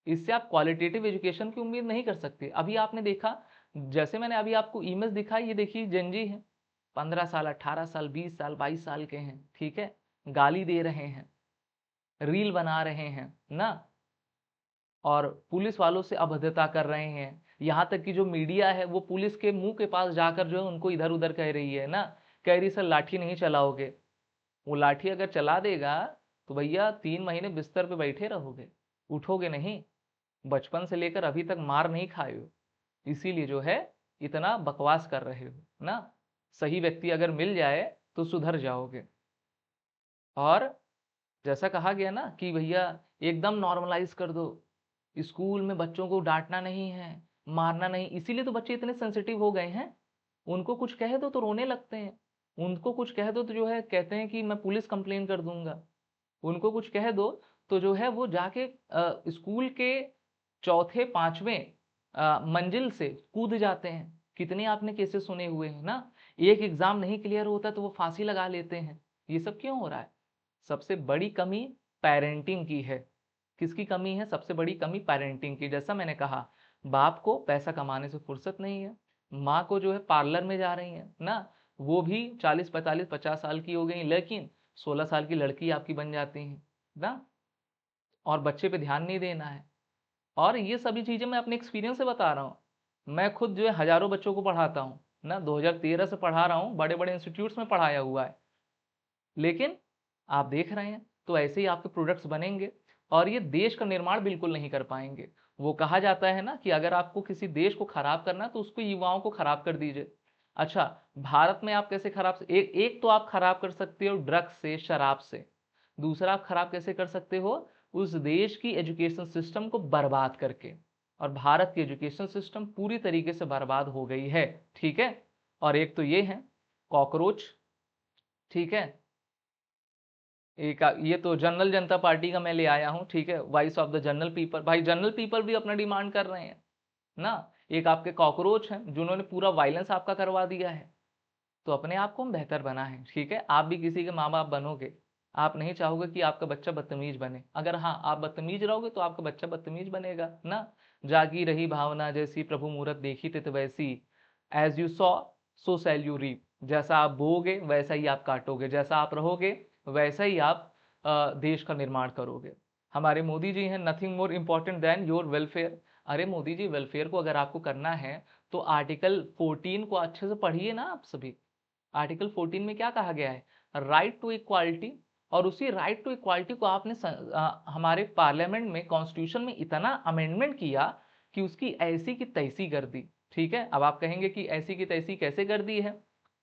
इससे आप क्वालिटेटिव एजुकेशन की उम्मीद नहीं कर सकते। अभी आपने देखा, जैसे मैंने अभी आपको इमेज दिखाई, ये देखिए जेनजी है, 15 साल, 18 साल, 20 साल, 22 साल के हैं, ठीक है, गाली दे रहे हैं, रील बना रहे हैं ना, और पुलिस वालों से अभद्रता कर रहे हैं। यहाँ तक कि जो मीडिया है वो पुलिस के मुंह के पास जाकर जो है उनको इधर उधर कह रही है ना, कह रही सर लाठी नहीं चलाओगे। वो लाठी अगर चला देगा तो भैया 3 महीने बिस्तर पे बैठे रहोगे, उठोगे नहीं। बचपन से लेकर अभी तक मार नहीं खाए हो, इसीलिए जो है इतना बकवास कर रहे हो ना। सही व्यक्ति अगर मिल जाए तो सुधर जाओगे। और जैसा कहा गया ना कि भैया एकदम नॉर्मलाइज कर दो, स्कूल में बच्चों को डांटना नहीं है, मारना नहीं, इसीलिए तो बच्चे इतने सेंसिटिव हो गए हैं। उनको कुछ कह दो तो रोने लगते हैं, उनको कुछ कह दो तो जो है कहते हैं कि मैं पुलिस कंप्लेन कर दूंगा, उनको कुछ कह दो तो जो है वो जाके स्कूल के चौथे पांचवें मंजिल से कूद जाते हैं। कितने आपने केसेस सुने हुए हैं ना, एक एग्जाम नहीं क्लियर होता तो वो फांसी लगा लेते हैं। ये सब क्यों हो रहा है? सबसे बड़ी कमी पेरेंटिंग की है। किसकी कमी है? सबसे बड़ी कमी पेरेंटिंग की। जैसा मैंने कहा, बाप को पैसा कमाने से फुर्सत नहीं है, माँ को जो है पार्लर में जा रही है ना, वो भी 40 45 50 साल की हो गई, लेकिन 16 साल की लड़की आपकी बन जाती है ना, और बच्चे पे ध्यान नहीं देना है। और ये सभी चीजें मैं अपने एक्सपीरियंस से बता रहा हूँ। मैं खुद जो है हजारों बच्चों को पढ़ाता हूँ ना, 2013 से पढ़ा रहा हूँ, बड़े बड़े इंस्टीट्यूट्स में पढ़ाया हुआ है। लेकिन आप देख रहे हैं तो ऐसे ही आपके प्रोडक्ट्स बनेंगे और ये देश का निर्माण बिल्कुल नहीं कर पाएंगे। वो कहा जाता है ना कि अगर आपको किसी देश को खराब करना है तो उसको युवाओं को खराब कर दीजिए। अच्छा, भारत में आप कैसे खराब एक तो आप खराब कर सकते हो ड्रग्स से, शराब से। दूसरा आप खराब कैसे कर सकते हो? उस देश की एजुकेशन सिस्टम को बर्बाद करके। और भारत की एजुकेशन सिस्टम पूरी तरीके से बर्बाद हो गई है, ठीक है। और एक तो ये है कॉकरोच, ठीक है। एक ये तो जनरल जनता पार्टी का मैं ले आया हूँ, ठीक है, voice of the general people. भाई जनरल पीपल भी अपना डिमांड कर रहे हैं ना। एक आपके कॉकरोच हैं जिन्होंने पूरा वायलेंस आपका करवा दिया है। तो अपने आप को हम बेहतर बनाएं, ठीक है। आप भी किसी के माँ बाप बनोगे, आप नहीं चाहोगे कि आपका बच्चा बदतमीज बने। अगर हाँ आप बदतमीज रहोगे तो आपका बच्चा बदतमीज बनेगा ना। जागी रही भावना जैसी प्रभु मूरत देखी तित वैसी, as you saw so shall you reap. जैसा आप बोओगे वैसा ही आप काटोगे, जैसा आप रहोगे वैसा ही आप देश का निर्माण करोगे। हमारे मोदी जी हैं, nothing more important then your welfare. अरे मोदी जी, वेलफेयर को अगर आपको करना है तो आर्टिकल 14 को अच्छे से पढ़िए ना आप सभी। आर्टिकल 14 में क्या कहा गया है? Right to equality. और उसी राइट टू इक्वालिटी को आपने हमारे पार्लियामेंट में, कॉन्स्टिट्यूशन में इतना अमेंडमेंट किया कि उसकी ऐसी की तैसी कर दी, ठीक है। अब आप कहेंगे कि ऐसी की तैसी कैसे कर दी है?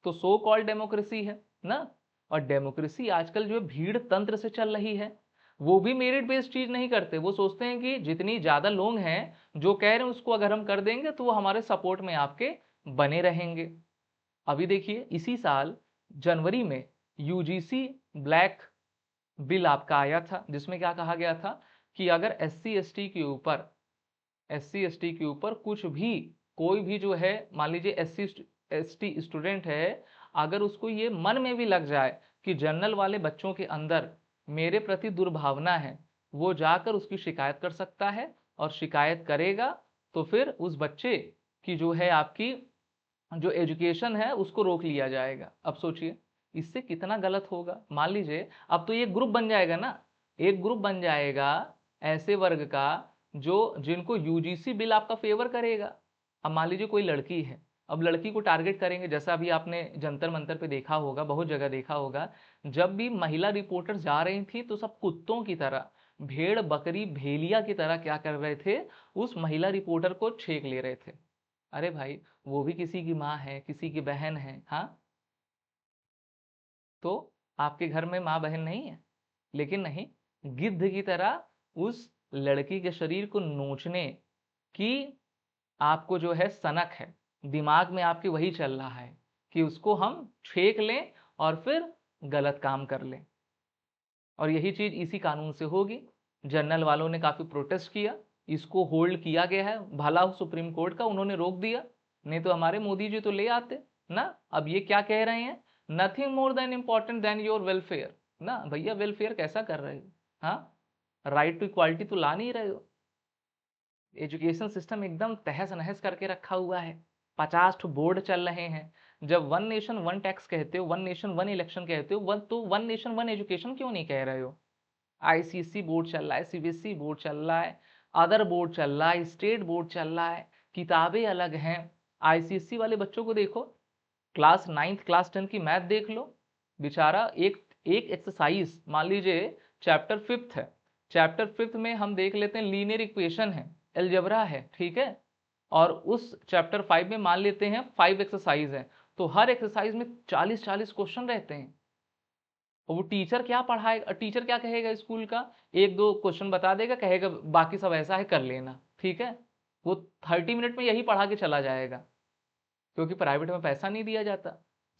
तो सो कॉल्ड डेमोक्रेसी है ना। और डेमोक्रेसी आजकल जो है भीड़ तंत्र से चल रही है। वो भी मेरिट बेस्ड चीज नहीं करते, वो सोचते हैं कि जितनी ज्यादा लोग हैं जो कह रहे हैं उसको अगर हम कर देंगे तो वो हमारे सपोर्ट में आपके बने रहेंगे। अभी देखिए इसी साल जनवरी में यूजीसी ब्लैक बिल आपका आया था, जिसमें क्या कहा गया था कि अगर एस सी एस टी के ऊपर कुछ भी, कोई भी जो है, मान लीजिए SC ST स्टूडेंट है, अगर उसको ये मन में भी लग जाए कि जनरल वाले बच्चों के अंदर मेरे प्रति दुर्भावना है, वो जाकर उसकी शिकायत कर सकता है। और शिकायत करेगा तो फिर उस बच्चे की जो है आपकी जो एजुकेशन है उसको रोक लिया जाएगा। अब सोचिए इससे कितना गलत होगा। मान लीजिए अब तो ये ग्रुप बन जाएगा ना, एक ग्रुप बन जाएगा ऐसे वर्ग का जो जिनको यूजीसी बिल आपका फेवर करेगा। अब मान लीजिए कोई लड़की है, अब लड़की को टारगेट करेंगे, जैसा अभी आपने जंतर मंतर पे देखा होगा, बहुत जगह देखा होगा, जब भी महिला रिपोर्टर जा रही थी तो सब कुत्तों की तरह, भेड़ बकरी भेलिया की तरह क्या कर रहे थे, उस महिला रिपोर्टर को छेक ले रहे थे। अरे भाई, वो भी किसी की माँ है, किसी की बहन है, हाँ। तो आपके घर में माँ बहन नहीं है, लेकिन नहीं, गिद्ध की तरह उस लड़की के शरीर को नोचने की आपको जो है सनक है, दिमाग में आपके वही चल रहा है कि उसको हम छेक लें और फिर गलत काम कर लें। और यही चीज इसी कानून से होगी। जनरल वालों ने काफी प्रोटेस्ट किया, इसको होल्ड किया गया है, भला हो सुप्रीम कोर्ट का, उन्होंने रोक दिया, नहीं तो हमारे मोदी जी तो ले आते ना। अब ये क्या कह रहे हैं? Nothing more than important then your welfare ना। भैया वेलफेयर कैसा कर रहे हो? हाँ, राइट टू इक्वालिटी तो ला नहीं रहे हो। एजुकेशन सिस्टम एकदम तहस नहस करके रखा हुआ है। 50 ठो बोर्ड चल रहे हैं। जब वन नेशन वन टैक्स कहते हो, वन नेशन वन इलेक्शन कहते हो, तो वन नेशन वन एजुकेशन क्यों नहीं कह रहे हो? आईसीएसई बोर्ड चल रहा है, सीबीएसई बोर्ड चल रहा है, अदर बोर्ड चल रहा है, स्टेट बोर्ड चल रहा है, किताबें अलग हैं। आईसीएसई वाले बच्चों को देखो, क्लास 9th क्लास 10 की मैथ देख लो, बेचारा एक एक एक्सरसाइज, मान लीजिए चैप्टर 5th है, चैप्टर 5th में हम देख लेते हैं लीनियर इक्वेशन है, अलजेब्रा है, ठीक है, और उस चैप्टर 5 में मान लेते हैं 5 एक्सरसाइज है, तो हर एक्सरसाइज में 40-40 क्वेश्चन रहते हैं। वो टीचर क्या पढ़ाएगा, टीचर क्या कहेगा स्कूल का, एक दो क्वेश्चन बता देगा, कहेगा बाकी सब ऐसा है कर लेना, ठीक है। वो 30 मिनट में यही पढ़ा के चला जाएगा, क्योंकि प्राइवेट में पैसा नहीं दिया जाता,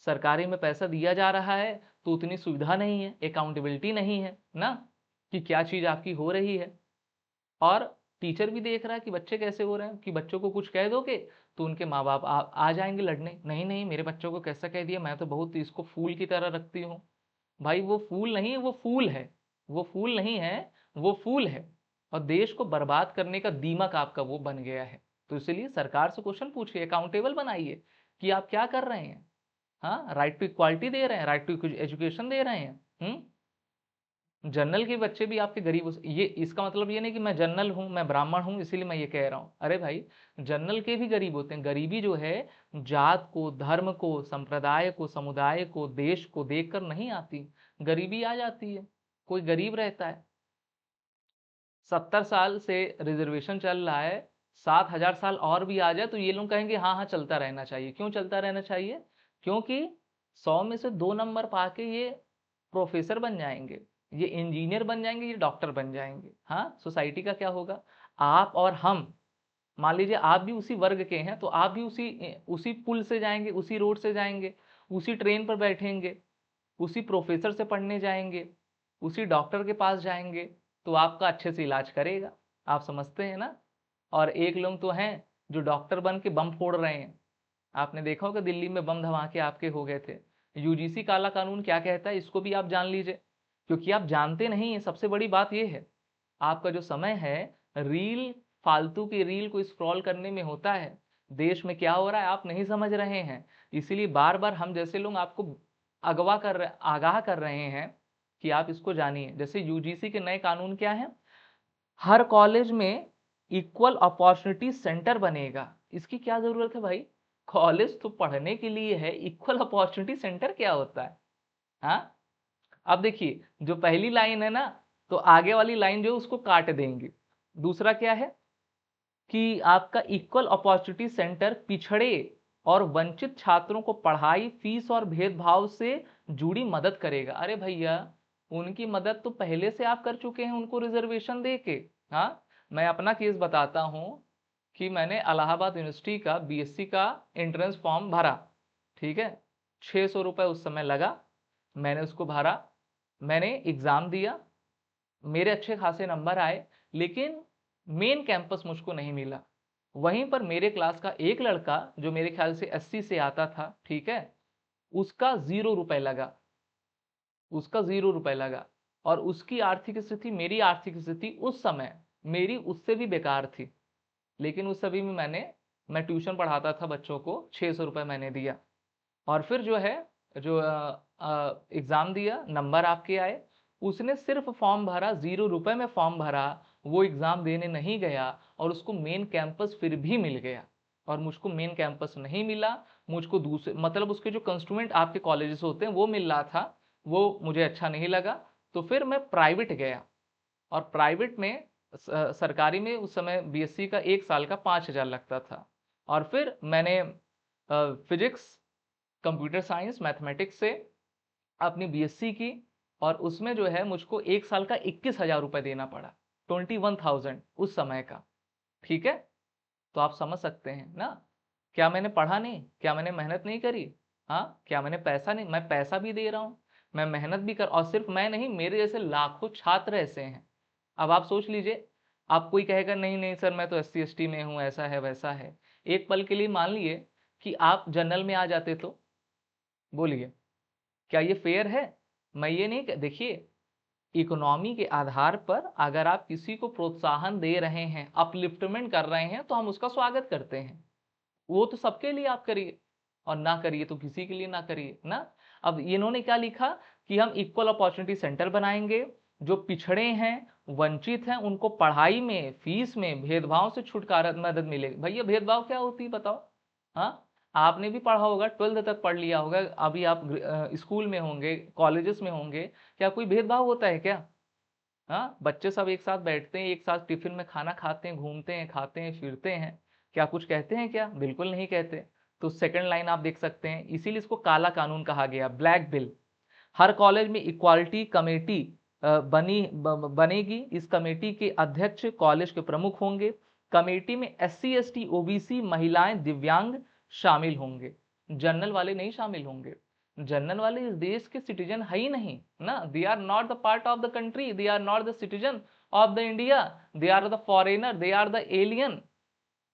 सरकारी में पैसा दिया जा रहा है, तो उतनी सुविधा नहीं है, अकाउंटेबिलिटी नहीं है ना, कि क्या चीज़ आपकी हो रही है। और टीचर भी देख रहा है कि बच्चे कैसे हो रहे हैं, कि बच्चों को कुछ कह दोगे तो उनके माँ बाप आ जाएंगे लड़ने, नहीं नहीं मेरे बच्चों को कैसा कह दिया, मैं तो बहुत इसको फूल की तरह रखती हूँ। भाई वो फूल नहीं है, वो फूल है, वो फूल नहीं है, वो फूल है, और देश को बर्बाद करने का दीमक आपका वो बन गया है। तो इसलिए सरकार से क्वेश्चन पूछिए, अकाउंटेबल बनाइए कि आप क्या कर रहे हैं। हाँ, राइट टू इक्वालिटी दे रहे हैं, राइट टू एजुकेशन दे रहे हैं। जनरल के बच्चे भी आपके गरीब ये इसका मतलब ये नहीं कि मैं जनरल हूं, मैं ब्राह्मण हूं इसीलिए मैं ये कह रहा हूं। अरे भाई, जनरल के भी गरीब होते हैं। गरीबी जो है जात को, धर्म को, संप्रदाय को, समुदाय को, देश को देखकर नहीं आती, गरीबी आ जाती है। कोई गरीब रहता है, 70 साल से रिजर्वेशन चल रहा है, 7,000 साल और भी आ जाए तो ये लोग कहेंगे हाँ हाँ चलता रहना चाहिए। क्यों चलता रहना चाहिए? क्योंकि 100 में से 2 नंबर पाके ये प्रोफेसर बन जाएंगे, ये इंजीनियर बन जाएंगे, ये डॉक्टर बन जाएंगे। हाँ, सोसाइटी का क्या होगा? आप और हम, मान लीजिए आप भी उसी वर्ग के हैं, तो आप भी उसी उसी पुल से जाएंगे, उसी रोड से जाएंगे, उसी ट्रेन पर बैठेंगे, उसी प्रोफेसर से पढ़ने जाएंगे, उसी डॉक्टर के पास जाएंगे, तो आपका अच्छे से इलाज करेगा। आप समझते हैं ना? और एक लोग तो हैं जो डॉक्टर बन के बम फोड़ रहे हैं। आपने देखा होगा दिल्ली में बम धमाके आपके हो गए थे। यूजीसी काला कानून क्या कहता है, इसको भी आप जान लीजिए, क्योंकि आप जानते नहीं है। सबसे बड़ी बात यह है, आपका जो समय है रील, फालतू की रील को स्क्रॉल करने में होता है। देश में क्या हो रहा है आप नहीं समझ रहे हैं, इसीलिए बार बार हम जैसे लोग आपको आगाह कर रहे हैं कि आप इसको जानिए। जैसे यूजीसी के नए कानून क्या है, हर कॉलेज में इक्वल अपॉर्चुनिटी सेंटर बनेगा। इसकी क्या जरूरत है भाई? कॉलेज तो पढ़ने के लिए है, इक्वल अपॉर्चुनिटी सेंटर क्या होता है? हाँ, अब देखिए जो पहली लाइन है ना, तो आगे वाली लाइन जो है उसको काट देंगे। दूसरा क्या है कि आपका इक्वल अपॉर्चुनिटी सेंटर पिछड़े और वंचित छात्रों को पढ़ाई, फीस और भेदभाव से जुड़ी मदद करेगा। अरे भैया, उनकी मदद तो पहले से आप कर चुके हैं उनको रिजर्वेशन दे के। हाँ, मैं अपना केस बताता हूँ कि मैंने इलाहाबाद यूनिवर्सिटी का बीएससी का एंट्रेंस फॉर्म भरा, ठीक है, 600 रुपये उस समय लगा, मैंने उसको भरा, मैंने एग्ज़ाम दिया, मेरे अच्छे खासे नंबर आए, लेकिन मेन कैंपस मुझको नहीं मिला। वहीं पर मेरे क्लास का एक लड़का जो मेरे ख्याल से 80 से आता था, ठीक है, उसका 0 रुपए लगा, उसका 0 रुपए लगा। और उसकी आर्थिक स्थिति, मेरी आर्थिक स्थिति उस समय मेरी उससे भी बेकार थी, लेकिन उस सभी में मैं ट्यूशन पढ़ाता था बच्चों को, 600 रुपये मैंने दिया। और फिर जो है, जो एग्ज़ाम दिया, नंबर आपके आए, उसने सिर्फ फॉर्म भरा, 0 रुपए में फॉर्म भरा, वो एग्ज़ाम देने नहीं गया, और उसको मेन कैंपस फिर भी मिल गया, और मुझको मेन कैंपस नहीं मिला। मुझको दूसरे, मतलब उसके जो कंस्ट्रूमेंट आपके कॉलेजेस होते हैं वो मिल रहा था, वो मुझे अच्छा नहीं लगा। तो फिर मैं प्राइवेट गया, और प्राइवेट में सरकारी में उस समय बीएससी का 1 साल का 5,000 लगता था। और फिर मैंने फिजिक्स, कंप्यूटर साइंस, मैथमेटिक्स से अपनी बीएससी की, और उसमें जो है मुझको 1 साल का 21,000 रुपये देना पड़ा, 21,000 उस समय का, ठीक है। तो आप समझ सकते हैं ना, क्या मैंने पढ़ा नहीं, क्या मैंने मेहनत नहीं करी? हाँ, क्या मैंने पैसा नहीं, मैं पैसा भी दे रहा हूँ, मैं मेहनत भी कर, और सिर्फ मैं नहीं, मेरे जैसे लाखों छात्र ऐसे हैं। अब आप सोच लीजिए, आप कोई कहेगा नहीं नहीं सर मैं तो एससी एसटी में हूँ, ऐसा है वैसा है। एक पल के लिए मान लिए कि आप जनरल में आ जाते, तो बोलिए क्या ये फेयर है? मैं ये नहीं देखिए, इकोनॉमी के आधार पर अगर आप किसी को प्रोत्साहन दे रहे हैं, अपलिफ्टमेंट कर रहे हैं, तो हम उसका स्वागत करते हैं। वो तो सबके लिए आप करिए, और ना करिए तो किसी के लिए ना करिए ना। अब इन्होंने क्या लिखा कि हम इक्वल अपॉर्चुनिटी सेंटर बनाएंगे, जो पिछड़े हैं, वंचित हैं, उनको पढ़ाई में, फीस में भेदभाव से छुटकारा, मदद मिलेगी। भैया भेदभाव क्या होती है बताओ? हाँ, आपने भी पढ़ा होगा, 12th तक पढ़ लिया होगा, अभी आप स्कूल में होंगे, कॉलेजेस में होंगे, क्या कोई भेदभाव होता है क्या? हाँ, बच्चे सब एक साथ बैठते हैं, एक साथ टिफिन में खाना खाते हैं, घूमते हैं, खाते हैं, फिरते हैं, क्या कुछ कहते हैं क्या? बिल्कुल नहीं कहते। तो सेकंड लाइन आप देख सकते हैं, इसीलिए इसको काला कानून कहा गया, ब्लैक बिल। हर कॉलेज में इक्वालिटी कमेटी बनेगी। इस कमेटी के अध्यक्ष कॉलेज के प्रमुख होंगे। कमेटी में SC ST OBC महिलाएं, दिव्यांग शामिल होंगे। जनरल वाले नहीं शामिल होंगे। जनरल वाले इस देश के सिटीजन है ही नहीं ना, they are not the part of the country, they are not the citizen of the India, they are the foreigner, they are the alien,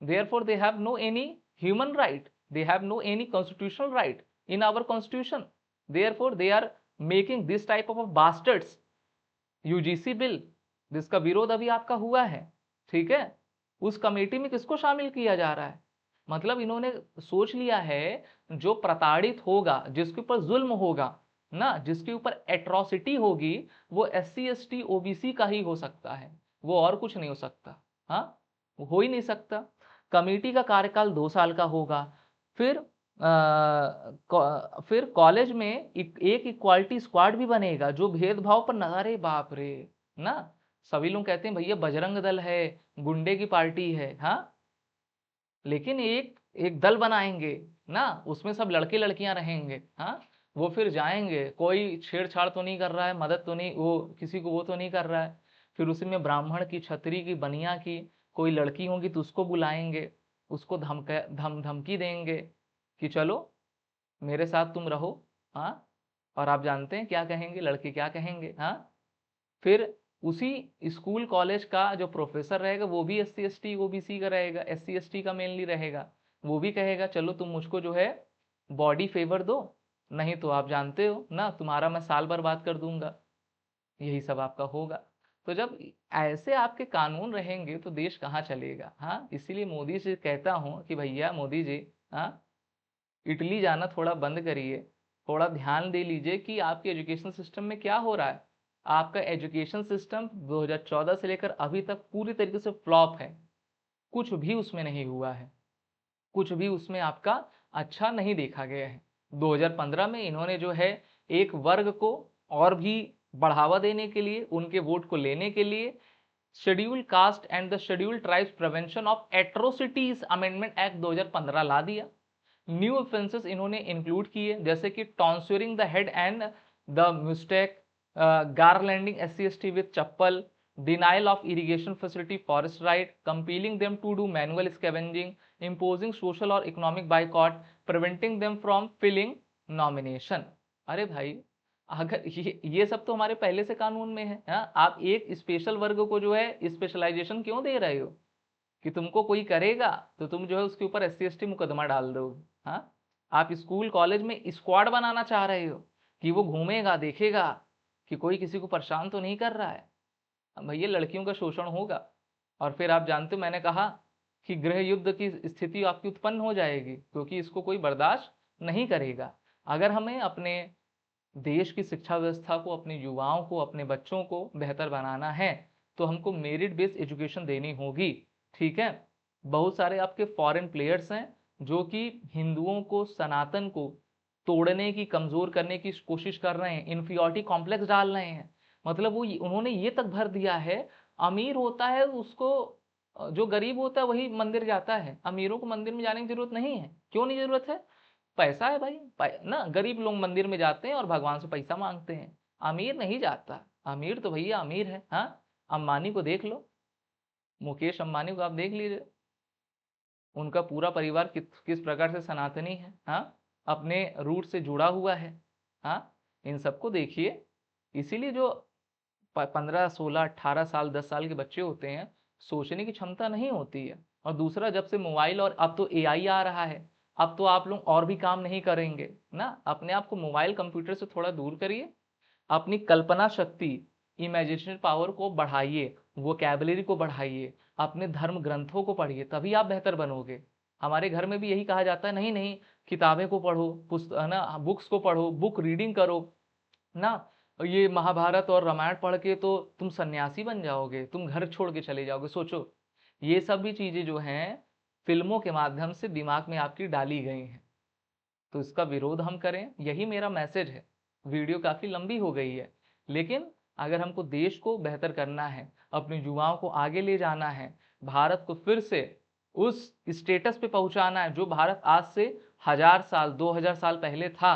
therefore they have no any human right, they have no any constitutional right in our constitution, therefore they are making this type of bastards UGC bill, जिसका विरोध अभी आपका हुआ है। ठीक है, उस committee में किसको शामिल किया जा रहा है? मतलब इन्होंने सोच लिया है, जो प्रताड़ित होगा, जिसके ऊपर जुल्म होगा ना, जिसके ऊपर एट्रोसिटी होगी, वो SC ST OBC का ही हो सकता है, वो और कुछ नहीं हो सकता। हाँ, हो ही नहीं सकता। कमेटी का कार्यकाल 2 साल का होगा। फिर फिर कॉलेज में एक इक्वालिटी स्क्वाड भी बनेगा, जो भेदभाव पर अरे बाप रे ना, सभी लोग कहते हैं भैया बजरंग दल है, गुंडे की पार्टी है, हाँ, लेकिन एक एक दल बनाएंगे ना, उसमें सब लड़के लड़कियां रहेंगे। हाँ, वो फिर जाएंगे, कोई छेड़छाड़ तो नहीं कर रहा है, मदद तो नहीं, वो किसी को वो तो नहीं कर रहा है। फिर उसी में ब्राह्मण की, क्षत्रिय की, बनिया की कोई लड़की होगी तो उसको बुलाएंगे, उसको धमकी देंगे कि चलो मेरे साथ तुम रहो। हाँ, और आप जानते हैं क्या कहेंगे लड़के, क्या कहेंगे? हाँ, फिर उसी स्कूल कॉलेज का जो प्रोफेसर रहेगा वो भी SC ST OBC का रहेगा, SC ST का मेनली रहेगा। वो भी कहेगा चलो तुम मुझको जो है बॉडी फेवर दो, नहीं तो आप जानते हो ना, तुम्हारा मैं साल बर्बाद कर दूंगा। यही सब आपका होगा। तो जब ऐसे आपके कानून रहेंगे तो देश कहाँ चलेगा? हाँ, इसीलिए मोदी से कहता हूँ कि भैया मोदी जी, हाँ, इटली जाना थोड़ा बंद करिए, थोड़ा ध्यान दे लीजिए कि आपके एजुकेशन सिस्टम में क्या हो रहा है। आपका एजुकेशन सिस्टम 2014 से लेकर अभी तक पूरी तरीके से फ्लॉप है, कुछ भी उसमें नहीं हुआ है, कुछ भी उसमें आपका अच्छा नहीं देखा गया है। 2015 में इन्होंने जो है एक वर्ग को और भी बढ़ावा देने के लिए, उनके वोट को लेने के लिए schedule caste and the schedule tribes prevention of atrocities amendment act 2015 ला दिया। न्यू ऑफेंसेस इन्होंने इंक्लूड किए, जैसे कि tonsuring the head and the mistake, garlanding SC ST with chappal, denial of irrigation facility, forest right, compelling them to do manual scavenging, imposing social और economic boycott, preventing them from filling nomination. अरे भाई, अगर ये सब तो हमारे पहले से कानून में है। हाँ, आप एक स्पेशल वर्ग को जो है स्पेशलाइजेशन क्यों दे रहे हो? कि तुमको कोई करेगा तो तुम जो है उसके ऊपर SC ST मुकदमा डाल दो। हाँ, आप स्कूल कॉलेज में स्क्वाड बनाना चाह रहे हो कि वो घूमेगा, देखेगा कि कोई किसी को परेशान तो नहीं कर रहा है। भैया लड़कियों का शोषण होगा, और फिर आप जानते हो मैंने कहा कि गृह युद्ध की स्थिति आपकी उत्पन्न हो जाएगी, क्योंकि इसको कोई बर्दाश्त नहीं करेगा। अगर हमें अपने देश की शिक्षा व्यवस्था को, अपने युवाओं को, अपने बच्चों को बेहतर बनाना है तो हमको मेरिट बेस्ड एजुकेशन देनी होगी। ठीक है, बहुत सारे आपके फॉरेन प्लेयर्स हैं जो कि हिंदुओं को, सनातन को तोड़ने की, कमजोर करने की कोशिश कर रहे हैं, इन्फीरियरिटी कॉम्प्लेक्स डाल रहे हैं। मतलब वो उन्होंने ये तक भर दिया है, अमीर होता है उसको, जो गरीब होता है वही मंदिर जाता है, अमीरों को मंदिर में जाने की जरूरत नहीं है। क्यों नहीं जरूरत है? पैसा है भाई, ना गरीब लोग मंदिर में जाते हैं और भगवान से पैसा मांगते हैं, अमीर नहीं जाता। अमीर तो भैया अमीर है। हाँ, अंबानी को देख लो, मुकेश अंबानी को आप देख लीजिए, उनका पूरा परिवार किस प्रकार से सनातनी है। हाँ, अपने रूट से जुड़ा हुआ है। हाँ, इन सबको देखिए। इसीलिए जो 15 16 18 साल 10 साल के बच्चे होते हैं, सोचने की क्षमता नहीं होती है। और दूसरा, जब से मोबाइल और अब तो AI आ रहा है, अब तो आप लोग और भी काम नहीं करेंगे ना, अपने आप को मोबाइल कंप्यूटर से थोड़ा दूर करिए, अपनी कल्पना शक्ति, इमेजिनेशन पावर को बढ़ाइए, वोकैबुलरी को बढ़ाइए, अपने धर्म ग्रंथों को पढ़िए, तभी आप बेहतर बनोगे। हमारे घर में भी यही कहा जाता है, नहीं नहीं किताबें को पढ़ो, ना बुक्स को पढ़ो, बुक रीडिंग करो ना। ये महाभारत और रामायण पढ़ के तो तुम सन्यासी बन जाओगे, तुम घर छोड़ के चले जाओगे। सोचो, ये सब भी चीजें जो हैं फिल्मों के माध्यम से दिमाग में आपकी डाली गई हैं, तो इसका विरोध हम करें, यही मेरा मैसेज है। वीडियो काफी लंबी हो गई है, लेकिन अगर हमको देश को बेहतर करना है, अपने युवाओं को आगे ले जाना है, भारत को फिर से उस स्टेटस पे पहुंचाना है जो भारत आज से 1000 साल 2000 साल पहले था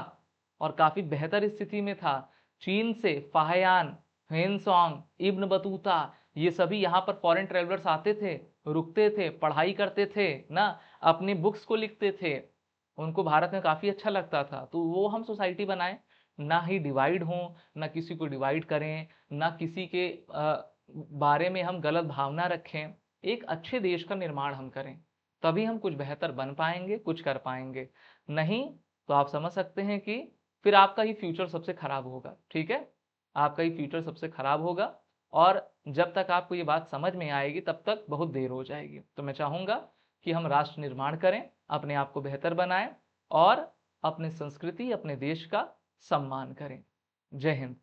और काफी बेहतर स्थिति में था। चीन से फाहियान, हेनसोंग, इब्न बतूता, ये सभी यहाँ पर फॉरेन ट्रेवलर्स आते थे, रुकते थे, पढ़ाई करते थे ना, अपनी बुक्स को लिखते थे, उनको भारत में काफी अच्छा लगता था। तो वो हम सोसाइटी बनाएं, ना ही डिवाइड हों, ना किसी को डिवाइड करें, ना किसी के बारे में हम गलत भावना रखें। एक अच्छे देश का निर्माण हम करें, तभी हम कुछ बेहतर बन पाएंगे, कुछ कर पाएंगे। नहीं तो आप समझ सकते हैं कि फिर आपका ही फ्यूचर सबसे खराब होगा। ठीक है, आपका ही फ्यूचर सबसे खराब होगा, और जब तक आपको ये बात समझ में आएगी तब तक बहुत देर हो जाएगी। तो मैं चाहूंगा कि हम राष्ट्र निर्माण करें, अपने आप को बेहतर बनाएं और अपनी संस्कृति, अपने देश का सम्मान करें। जय हिंद।